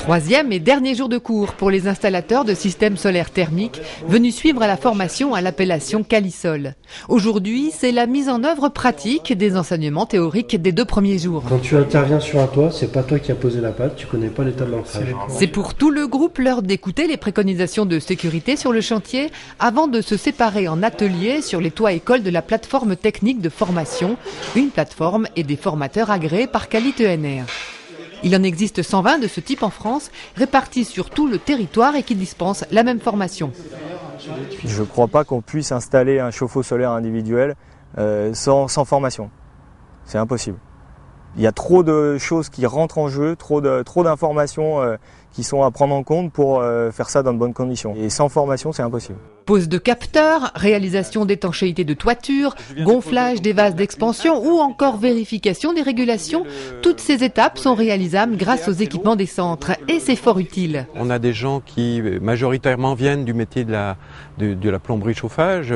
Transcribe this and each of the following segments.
Troisième et dernier jour de cours pour les installateurs de systèmes solaires thermiques venus suivre la formation à l'appellation Calisol. Aujourd'hui, c'est la mise en œuvre pratique des enseignements théoriques des 2 premiers jours. Quand tu interviens sur un toit, c'est pas toi qui as posé la pâte, tu connais pas l'état de l'ancrage. C'est pour tout le groupe l'heure d'écouter les préconisations de sécurité sur le chantier avant de se séparer en atelier sur les toits écoles de la plateforme technique de formation, une plateforme et des formateurs agréés par Quali-ENR. Il en existe 120 de ce type en France, répartis sur tout le territoire et qui dispensent la même formation. Je ne crois pas qu'on puisse installer un chauffe-eau solaire individuel sans formation. C'est impossible. Il y a trop de choses qui rentrent en jeu, trop d'informations qui sont à prendre en compte pour faire ça dans de bonnes conditions. Et sans formation, c'est impossible. Pose de capteurs, réalisation d'étanchéité de toiture, gonflage des vases d'expansion ou encore vérification des régulations. Toutes ces étapes sont réalisables grâce aux équipements des centres et c'est fort utile. On a des gens qui majoritairement viennent du métier de la plomberie chauffage,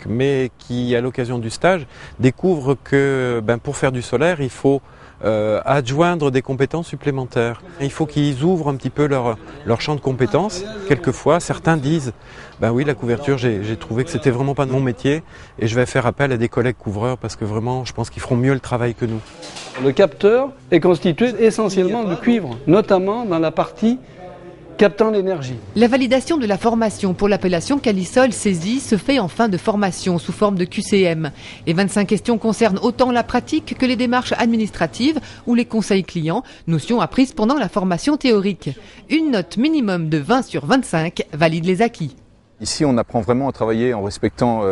mais qui à l'occasion du stage découvrent que pour faire du solaire, il faut adjoindre des compétences supplémentaires. Il faut qu'ils ouvrent un petit peu leur champ de compétences. Quelquefois, certains disent oui, la couverture, j'ai trouvé que c'était vraiment pas mon métier et je vais faire appel à des collègues couvreurs parce que vraiment, je pense qu'ils feront mieux le travail que nous. Le capteur est constitué essentiellement de cuivre, notamment dans la partie captant l'énergie. La validation de la formation pour l'appellation Calisol saisie se fait en fin de formation sous forme de QCM. Les 25 questions concernent autant la pratique que les démarches administratives ou les conseils clients, notions apprises pendant la formation théorique. Une note minimum de 20 sur 25 valide les acquis. Ici, on apprend vraiment à travailler en respectant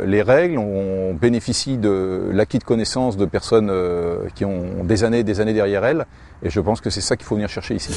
les règles. On bénéficie de l'acquis de connaissances de personnes qui ont des années derrière elles. Et je pense que c'est ça qu'il faut venir chercher ici.